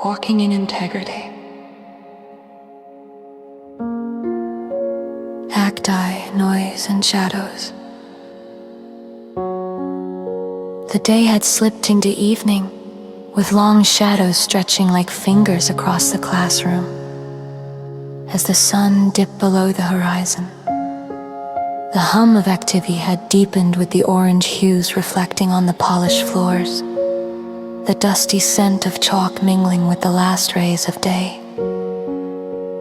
walking in integrity. Cacti, noise, and shadows. The day had slipped into evening, with long shadows stretching like fingers across the classroom as the sun dipped below the horizon. The hum of activity had deepened with the orange hues reflecting on the polished floors, the dusty scent of chalk mingling with the last rays of day.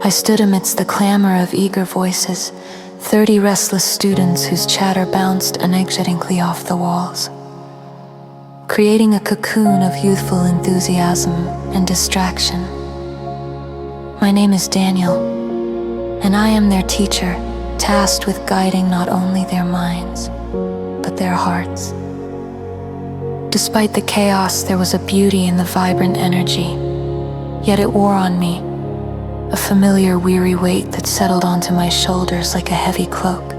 I stood amidst the clamor of eager voices, 30 restless students whose chatter bounced energetically off the walls, creating a cocoon of youthful enthusiasm and distraction. My name is Daniel, and I am their teacher, tasked with guiding not only their minds, but their hearts. Despite the chaos, there was a beauty in the vibrant energy, yet it wore on me, a familiar weary weight that settled onto my shoulders like a heavy cloak.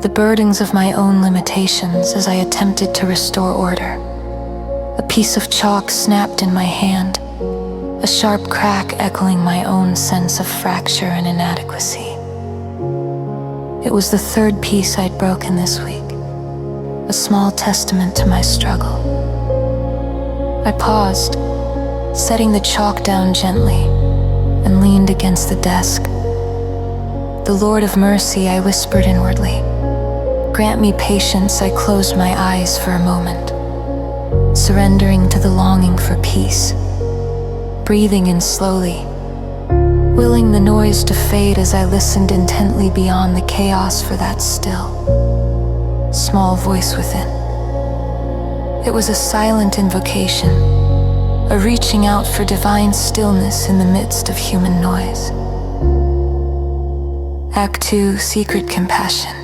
The burdens of my own limitations as I attempted to restore order. A piece of chalk snapped in my hand, a sharp crack echoing my own sense of fracture and inadequacy. It was the third piece I'd broken this week, a small testament to my struggle. I paused, setting the chalk down gently, and leaned against the desk. The Lord of Mercy, I whispered inwardly. Grant me patience, I closed my eyes for a moment, surrendering to the longing for peace, breathing in slowly, willing the noise to fade as I listened intently beyond the chaos for that still, small voice within. It was a silent invocation, a reaching out for divine stillness in the midst of human noise. Act 2, Secret Compassion.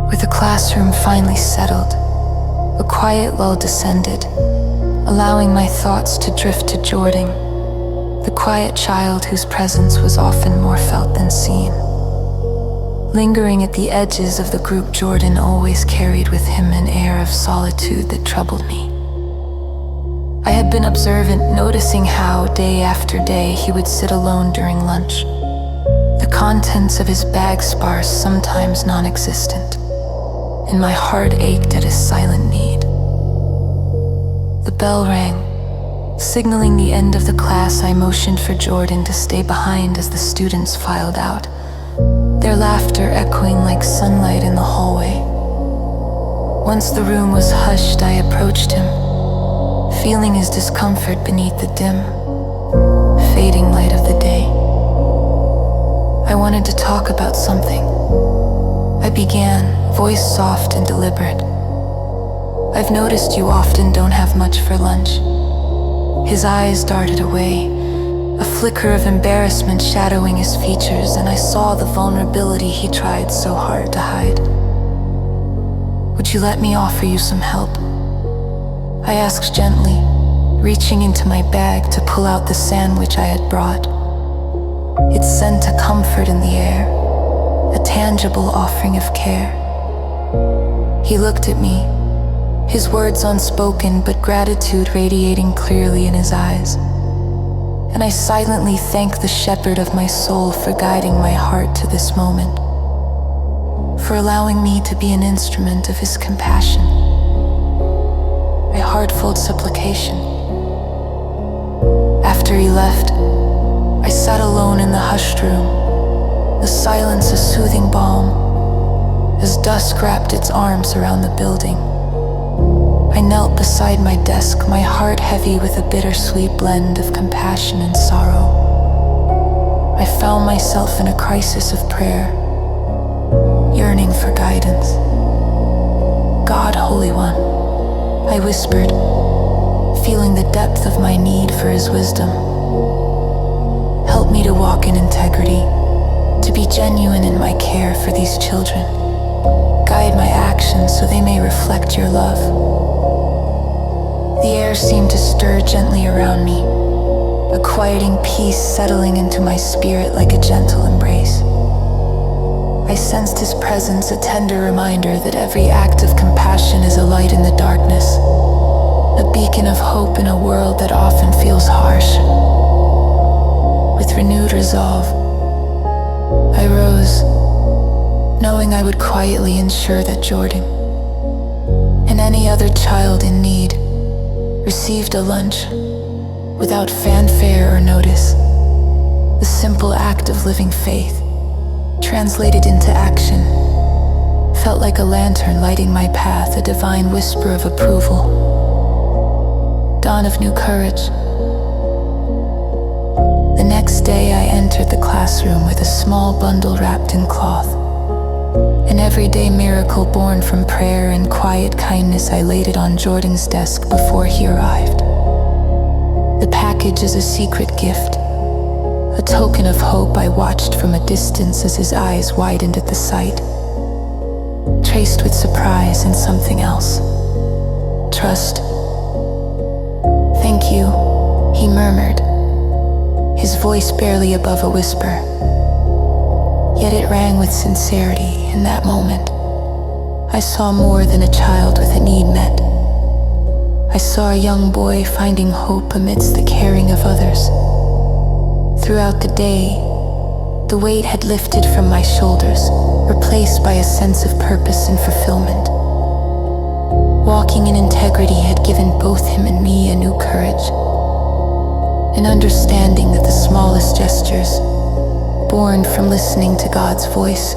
With the classroom finally settled, a quiet lull descended, allowing my thoughts to drift to Jordan, the quiet child whose presence was often more felt than seen. Lingering at the edges of the group, Jordan always carried with him an air of solitude that troubled me. I had been observant, noticing how, day after day, he would sit alone during lunch, the contents of his bag sparse, sometimes non-existent, and my heart ached at his silent need. The bell rang. Signaling the end of the class, I motioned for Jordan to stay behind as the students filed out, their laughter echoing like sunlight in the hallway. Once the room was hushed, I approached him, feeling his discomfort beneath the dim, fading light of the day. I wanted to talk about something. I began, voice soft and deliberate. I've noticed you often don't have much for lunch. His eyes darted away, a flicker of embarrassment shadowing his features, and I saw the vulnerability he tried so hard to hide. Would you let me offer you some help? I asked gently, reaching into my bag to pull out the sandwich I had brought. It sent a comfort in the air, a tangible offering of care. He looked at me, his words unspoken but gratitude radiating clearly in his eyes. And I silently thanked the shepherd of my soul for guiding my heart to this moment, for allowing me to be an instrument of his compassion, a heartfelt supplication. After he left, I sat alone in the hushed room, the silence a soothing balm, as dusk wrapped its arms around the building. I knelt beside my desk, my heart heavy with a bittersweet blend of compassion and sorrow. I found myself in a crisis of prayer, yearning for guidance. God, Holy One, I whispered, feeling the depth of my need for His wisdom. Help me to walk in integrity, to be genuine in my care for these children. Guide my actions so they may reflect your love. The air seemed to stir gently around me, a quieting peace settling into my spirit like a gentle embrace. I sensed His presence, a tender reminder that every act of compassion is a light in the darkness, a beacon of hope in a world that often feels harsh. With renewed resolve, I rose, knowing I would quietly ensure that Jordan and any other child in need received a lunch without fanfare or notice. The simple act of living faith, translated into action, felt like a lantern lighting my path, a divine whisper of approval. Dawn of new courage. The next day I entered the classroom with a small bundle wrapped in cloth. An everyday miracle born from prayer and quiet kindness. I laid it on Jordan's desk before he arrived. The package is a secret gift, a token of hope. I watched from a distance as his eyes widened at the sight, traced with surprise and something else. Trust. Thank you, he murmured, his voice barely above a whisper. Yet it rang with sincerity. In that moment, I saw more than a child with a need met. I saw a young boy finding hope amidst the caring of others. Throughout the day, the weight had lifted from my shoulders, replaced by a sense of purpose and fulfillment. Walking in integrity had given both him and me a new courage, an understanding that the smallest gestures, born from listening to God's voice,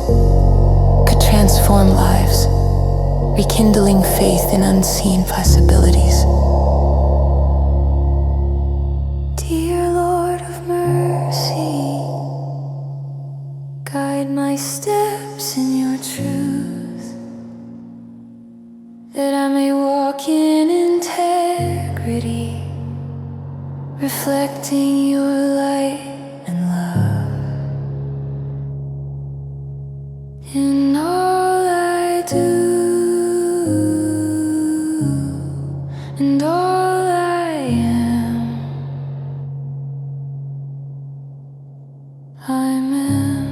could transform lives, rekindling faith in unseen possibilities. Dear Lord of mercy, guide my steps in your truth, that I may walk in integrity, reflecting your light and love in all I do and all I am. Amen.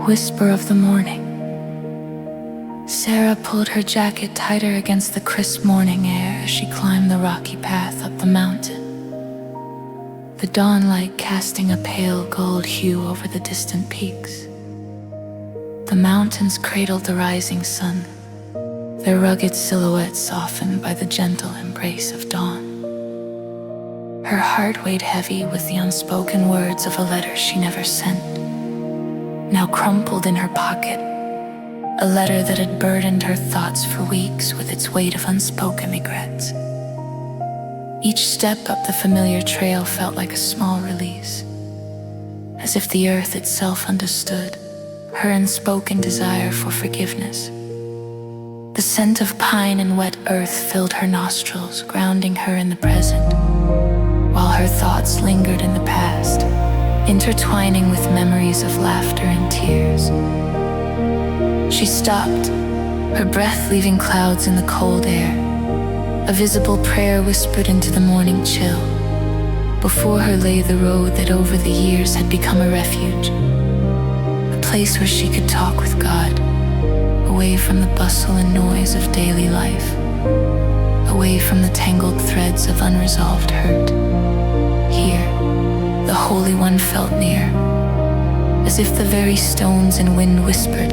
Whisper of the morning. Sarah pulled her jacket tighter against the crisp morning air as she climbed the rocky path up the mountain, the dawn light casting a pale gold hue over the distant peaks. The mountains cradled the rising sun, their rugged silhouettes softened by the gentle embrace of dawn. Her heart weighed heavy with the unspoken words of a letter she never sent, now crumpled in her pocket, a letter that had burdened her thoughts for weeks with its weight of unspoken regrets. Each step up the familiar trail felt like a small release, as if the earth itself understood her unspoken desire for forgiveness. The scent of pine and wet earth filled her nostrils, grounding her in the present, while her thoughts lingered in the past, intertwining with memories of laughter and tears. She stopped, her breath leaving clouds in the cold air, a visible prayer whispered into the morning chill. Before her lay the road that over the years had become a refuge, a place where she could talk with God, away from the bustle and noise of daily life, away from the tangled threads of unresolved hurt. Here, the Holy One felt near, as if the very stones and wind whispered,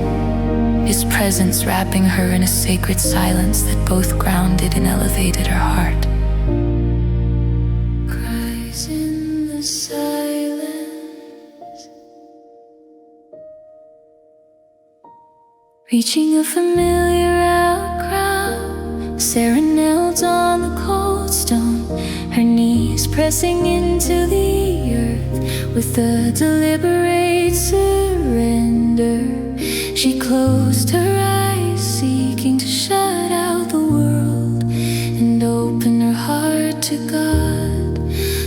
His presence wrapping her in a sacred silence that both grounded and elevated her heart. Cries in the silence, reaching a familiar outcrop. Sarah knelt on the cold stone, her knees pressing into the earth with a deliberate surrender. She closed her eyes, seeking to shut out the world and open her heart to God.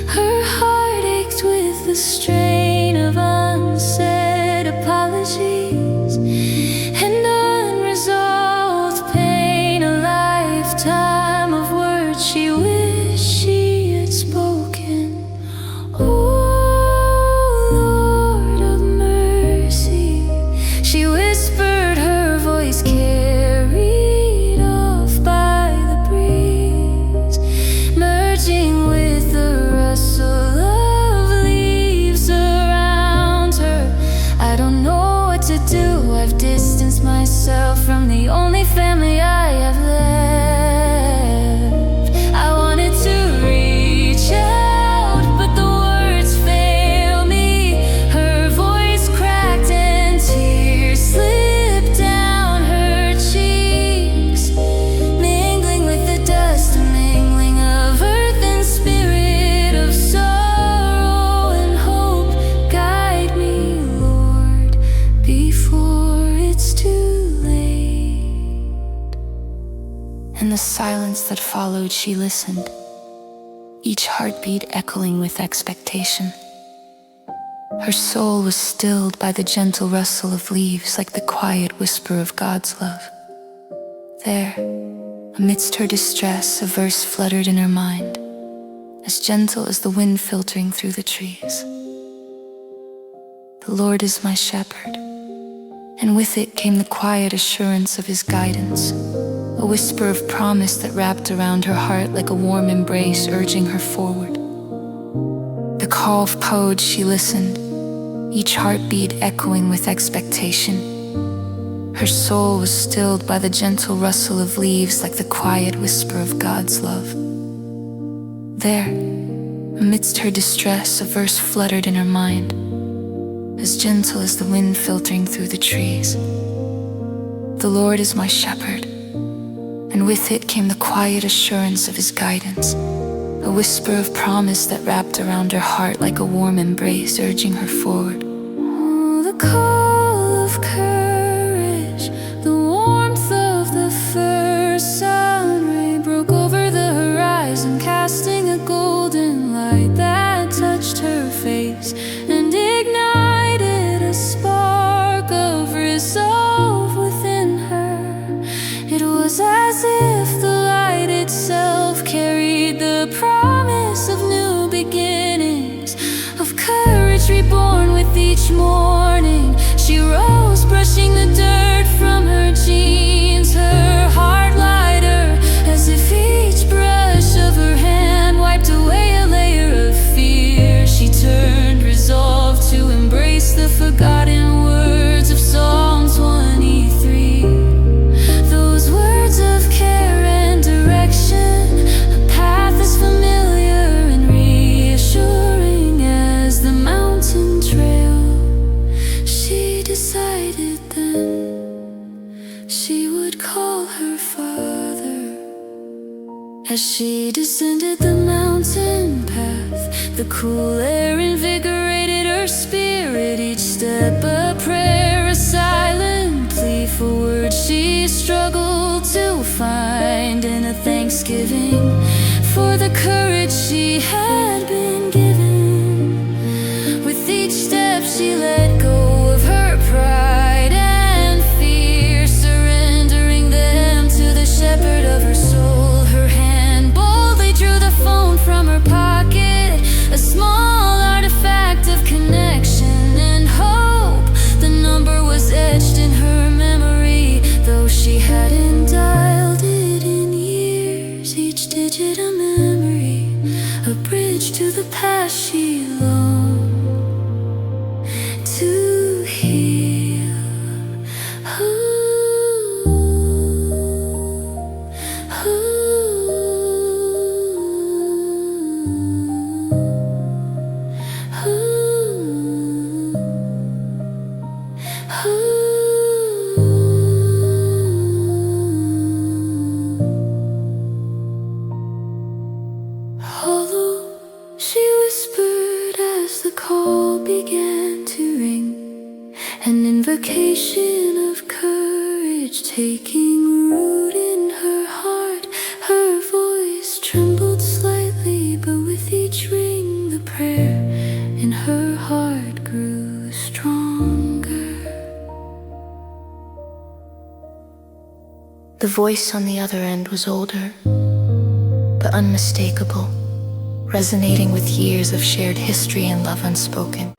Her heart ached with the strain of unsaid apologies and unresolved pain, a lifetime of words she wished she had spoken. Oh, Lord of mercy, she whispered, her voice carried off by the breeze, merging with the rustle of leaves around her. I don't know what to do, I've distanced myself from the only family I have left. I wanted to reach out, but the words fail me. Her voice cracked and tears slipped down her cheeks, mingling with the dust, a mingling of earth and spirit, of sorrow and hope. Guide me, Lord, before it's too late. In the silence that followed, she listened, each heartbeat echoing with expectation. Her soul was stilled by the gentle rustle of leaves, like the quiet whisper of God's love. There, amidst her distress, a verse fluttered in her mind, as gentle as the wind filtering through the trees. The Lord is my shepherd, and with it came the quiet assurance of His guidance, a whisper of promise that wrapped around her heart like a warm embrace, urging her forward. The call followed, she listened, each heartbeat echoing with expectation. Her soul was stilled by the gentle rustle of leaves, like the quiet whisper of God's love. There, amidst her distress, a verse fluttered in her mind, as gentle as the wind filtering through the trees. The Lord is my shepherd, and with it came the quiet assurance of His guidance, a whisper of promise that wrapped around her heart like a warm embrace, urging her forward. Oh, the call of courage, the warmth of the first sun ray broke over the horizon, casting a golden light that touched her face and ignited a spark of resolve within her. It was as if the light itself carried the promise of new beginnings, of courage reborn with each morning. She rose As she descended the mountain path, the cool air invigorated her spirit. Each step a prayer, a silent plea for words she struggled to find, and a thanksgiving for the courage she had been given. With each step she let go of her pride and fear, surrendering them to the shepherd of her soul. Her hand boldly drew the phone from her pocket, a small artifact of connection and hope. The number was etched in her memory, though she hadn't dialed it in years. Each digit a memory, a bridge to the past she longed to heal. Hollow, she whispered as the call began to ring, an invocation of courage taking root in her heart. Her voice trembled slightly, but with each ring the prayer in her heart grew stronger. The voice on the other end was older, but unmistakable, resonating with years of shared history and love unspoken.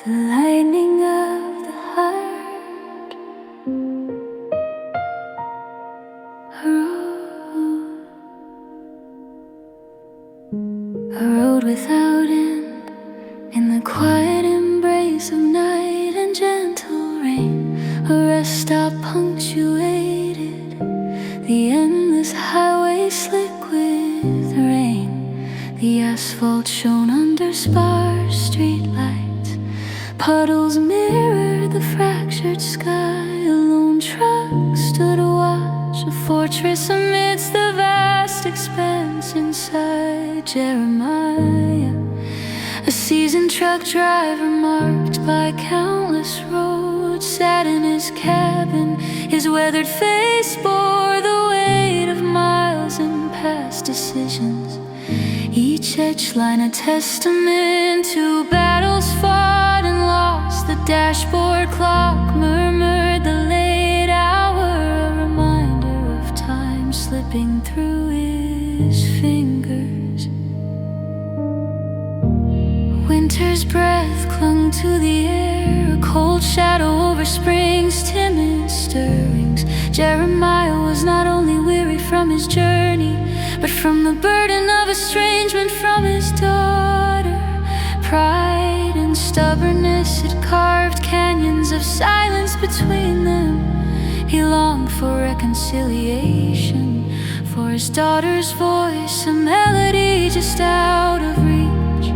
the lightning of the heart. A road without end, in the quiet embrace of night and gentle rain. A rest stop punctuated the endless highway slick with rain. The asphalt shone under sparse streetlights. Puddles mirrored the fractured sky. A lone truck stood a watch, a fortress amidst the vast expanse inside Jeremiah. A seasoned truck driver marked by countless roads sat in his cabin. His weathered face bore the weight of miles and past decisions. Each etched line a testament to battles fought and lost. The dashboard clock murmured the late hour, a reminder of time slipping through his fingers. Winter's breath clung to the air, a cold shadow over spring's timid stirrings. Jeremiah was not only weary from his journey, but from the burden of estrangement from his daughter. Pride and stubbornness had carved canyons of silence between them. He longed for reconciliation, for his daughter's voice, a melody just out of reach.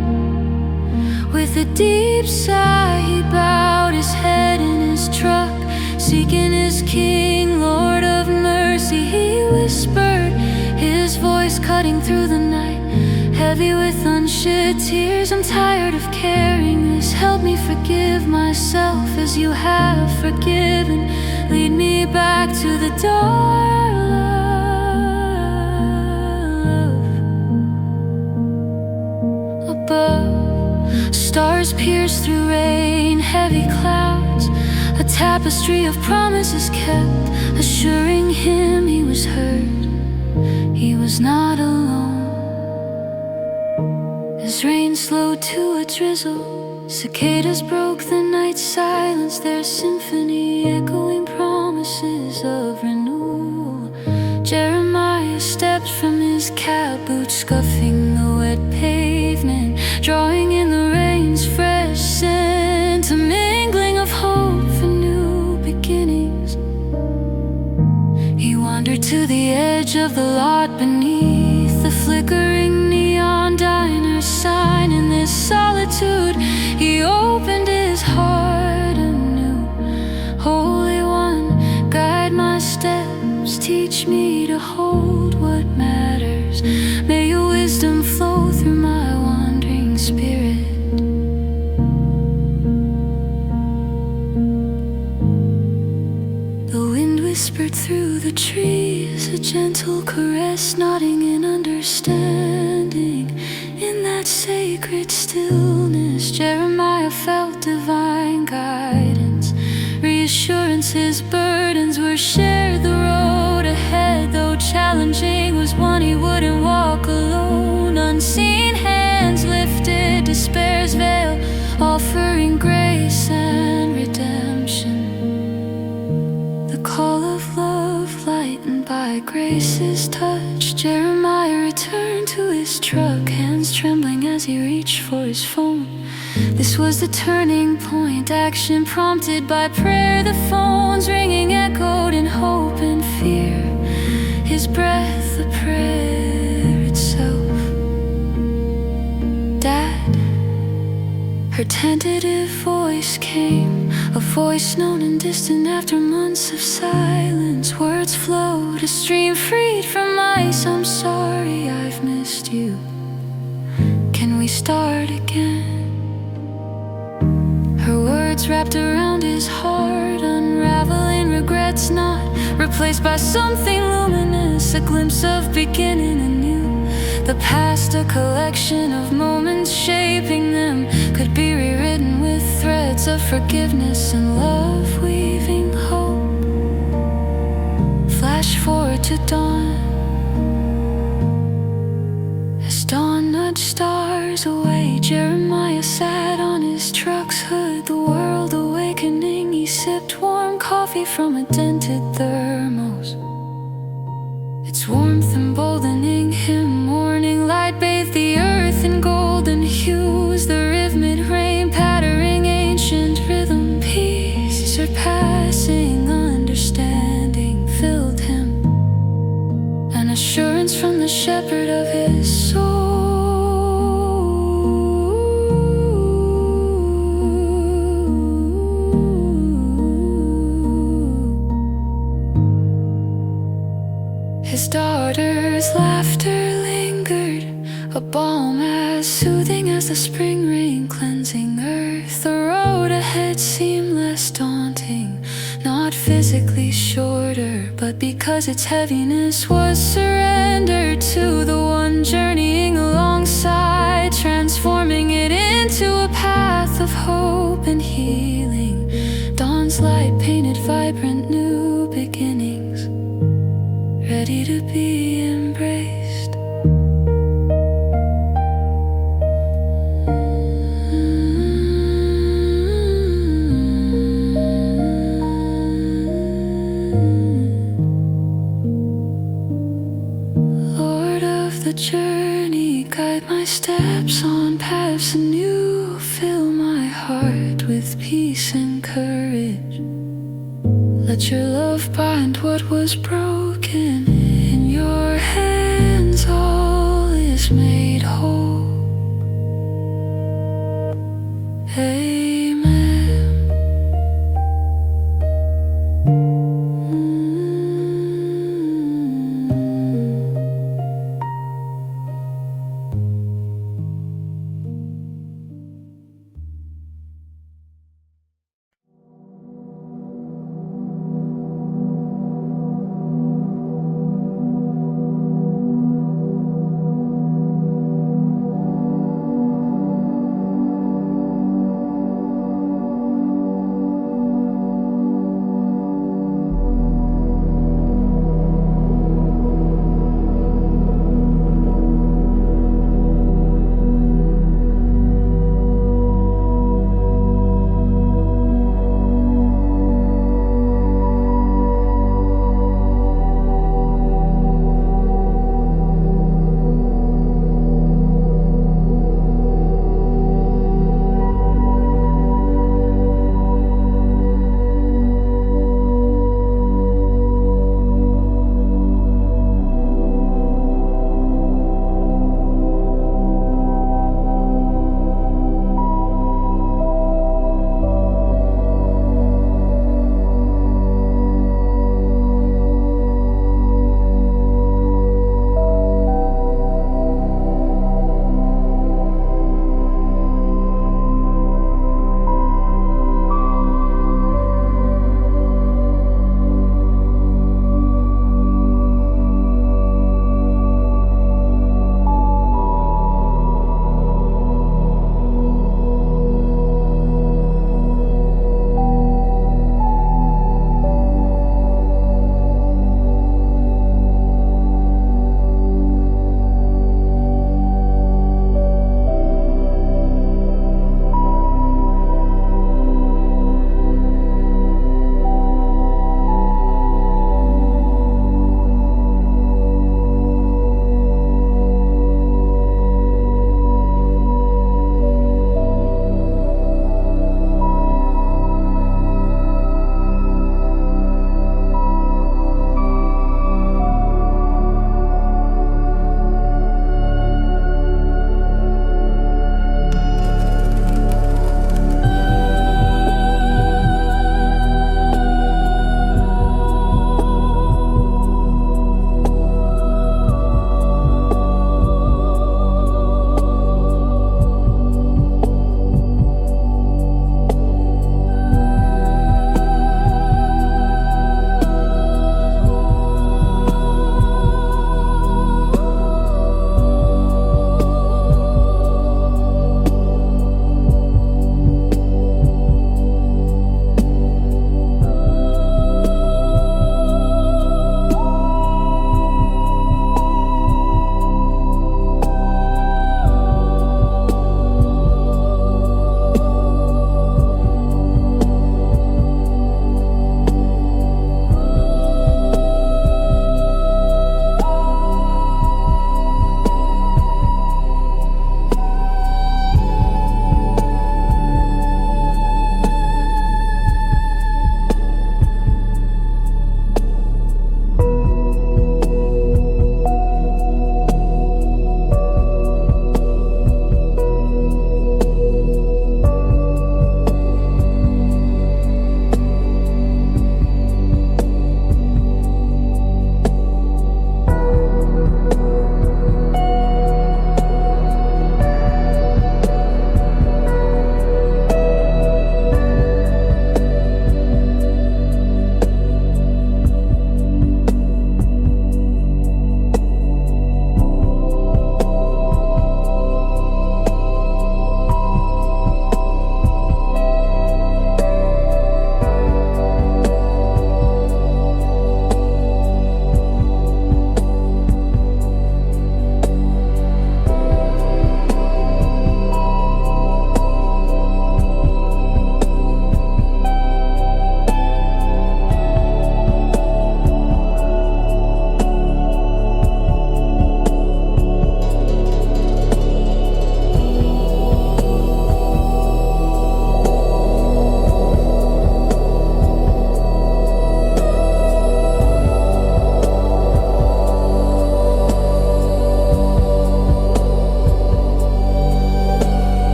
With a deep sigh, he bowed his head in his truck, seeking his King, Lord of mercy, he whispered, his voice cutting through the night, heavy with unshed tears. I'm tired of carrying this. Help me forgive myself as you have forgiven. Lead me back to the door, love. Above, stars pierced through rain, heavy clouds. A tapestry of promises kept, assuring him he was heard. He was not alone. As rain slowed to a drizzle, cicadas broke the night silence, their symphony echoing promises of renewal. Jeremiah stepped from his cab, boots scuffing the wet pavement, drawing in the rain's fresh scent, a mingling of hope for new beginnings. He wandered to the edge of the lot beneath the flickering neon diner sign. In this solitude, he opened his heart anew. Holy One, guide my steps, teach me to hold what matters. May your wisdom flow through my wandering spirit. The wind whispered through the trees, a gentle caress, nodding in understanding. In that sacred stillness, Jeremiah felt divine guidance, reassurance. His burdens were shared. The road ahead, though challenging, was one he wouldn't walk alone. Unseen hands lifted despair's veil, offering grace and redemption. The call of love lightened by grace's touch. Jeremiah returned to his truck, hands trembling as he reached for his phone. This was the turning point, action prompted by prayer. The phones ringing echoed in hope and fear, his breath a prayer itself. Dad, her tentative voice came, a voice known and distant after months of silence. Words flowed, a stream freed from ice. I'm sorry I've missed you. Can we start again? Her words wrapped around his heart, unraveling regrets not replaced by something luminous, a glimpse of beginning anew. The past, a collection of moments shaping them, could be rewritten with threads of forgiveness and love, weaving hope. Flash forward to dawn, as dawn nudged stars away. Jeremiah sat on his truck's hood, the coffee from a dented thermos, its warmth emboldening him. Morning light bathed the earth in golden hues, the rhythmic rain pattering ancient rhythm. Peace surpassing understanding filled him, an assurance from the shepherd of his soul. His daughter's laughter lingered, a balm as soothing as the spring rain cleansing earth. The road ahead seemed less daunting, not physically shorter, but because its heaviness was surrendered to the one journeying alongside, transforming it into a path of hope and healing. Dawn's light painted vibrant new beginnings, ready to be embraced. Lord of the journey, guide my steps on paths anew. Fill my heart with peace and courage. Let your love bind what was broken. In your hands all is made whole. Amen.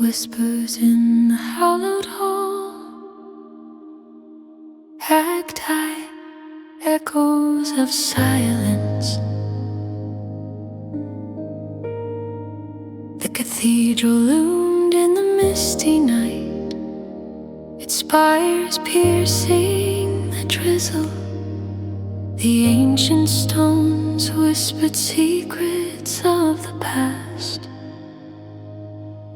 whispers in the hallowed hall, ragtime echoes of silence. The cathedral loomed in the misty night, its spires piercing the drizzle. The ancient stones whispered secrets of the past.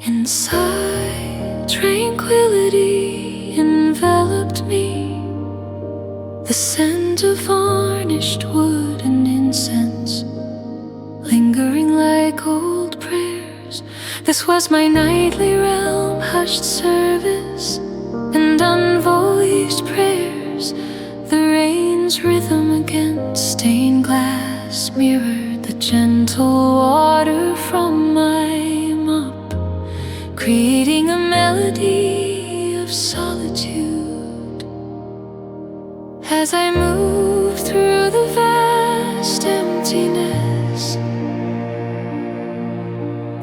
Inside, tranquility enveloped me, the scent of varnished wood and incense, lingering like old prayers. This was my nightly realm, hushed service and unvoiced prayers. The rain's rhythm against stained glass mirrored the gentle water from my mop, creating a melody of solitude. As I moved through the vast emptiness,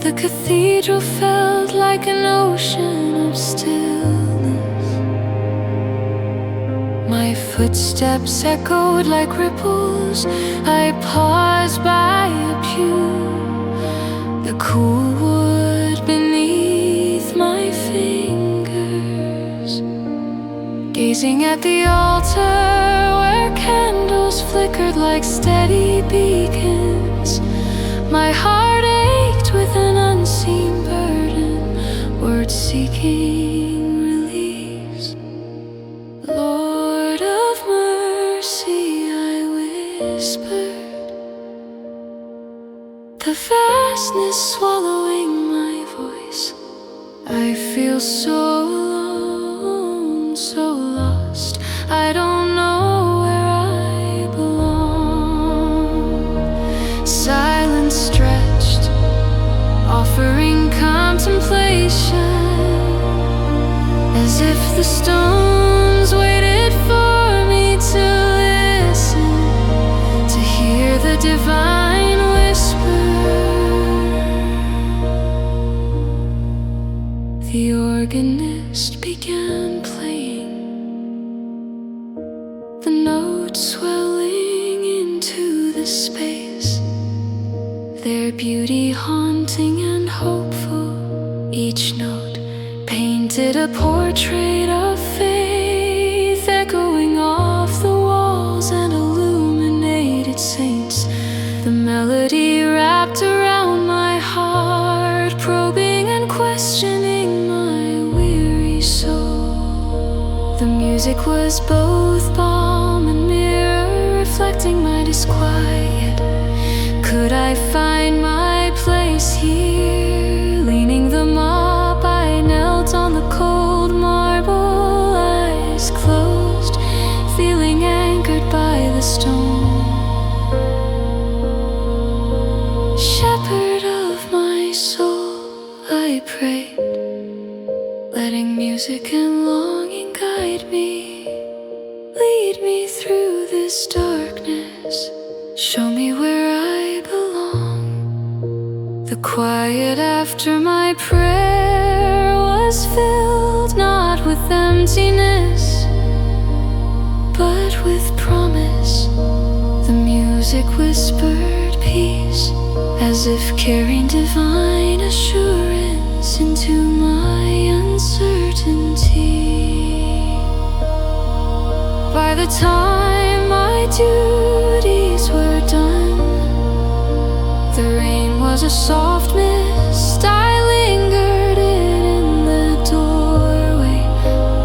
the cathedral felt like an ocean of stillness. My footsteps echoed like ripples. I paused by a pew, the cool wood beneath my fingers, gazing at the altar where candles flickered like steady beacons. My heart ached with an unseen burden, words seeking release. Lord of mercy, I whispered, the vastness swallowing my voice. I feel so alone, so lost. I don't know where I belong. Silence stretched, offering contemplation, as if the stones waited for me to listen, to hear the divine whisper. The organist began playing, the notes swelling into the space, their beauty haunting and hopeful. Each note painted a portrait of faith, echoing off the walls and illuminated saints. The melody wrapped around my heart, probing and questioning my weary soul. The music was both balm and mirror, reflecting my disquiet. Could I find my place here? Leaning the mop, I knelt on the cold marble, eyes closed, feeling anchored by the stone. Shepherd of my soul, I prayed, letting music and longing guide me. Lead me through this darkness, show me where I belong. The quiet after my prayer was filled not with emptiness, but with promise. The music whispered peace, as if carrying divine assurance into my uncertainty. By the time my duties were done, the rain was a soft mist. I lingered in the doorway,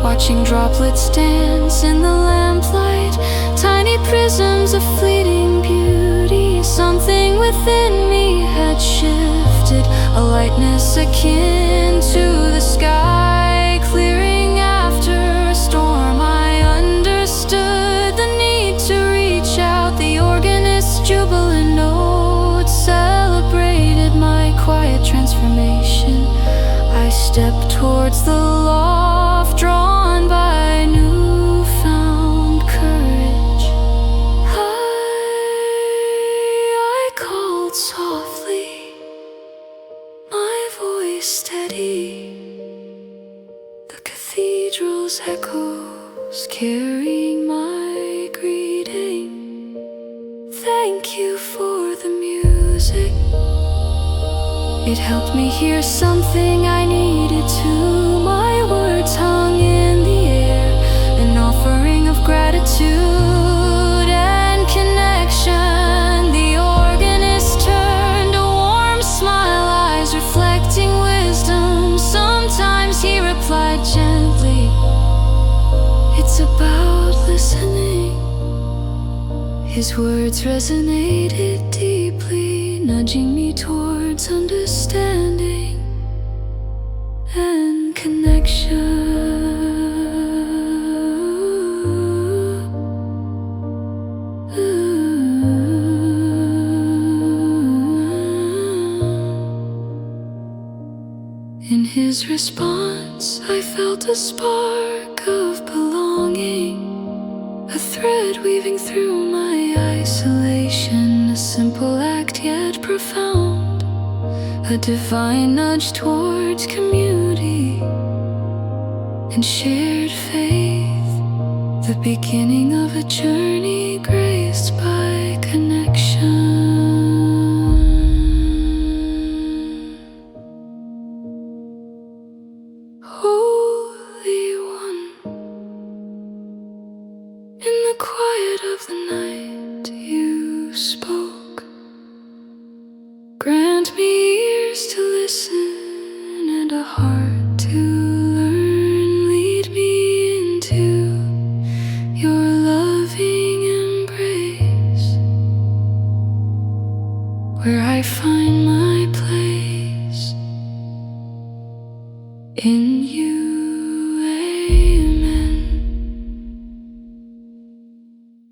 watching droplets dance in the lamplight, tiny prisms of fleeting beauty. Something within me had shifted, a lightness akin to the sky, clearing after a storm. I understood the need to reach out. The organist's jubilant notes celebrated my quiet transformation. I stepped towards the loft, drawn by newfound courage. I called softly, my voice steady. those echoes carrying my greeting. Thank you for the music. It helped me hear something I needed to. My words hung in the air, an offering of gratitude and connection. The organist turned a warm smile, eyes reflecting wisdom. Sometimes he replied gently, it's about listening. His words resonated deeply, nudging me towards understanding and connection. In his response, I felt a spark of belonging, a thread weaving through my isolation, a simple act yet profound, a divine nudge towards community and shared faith, the beginning of a journey graced by connection. Holy One, in the quiet of the night you spoke. Grant me ears to listen and a heart to learn. Lead me into your loving embrace, where I find my place.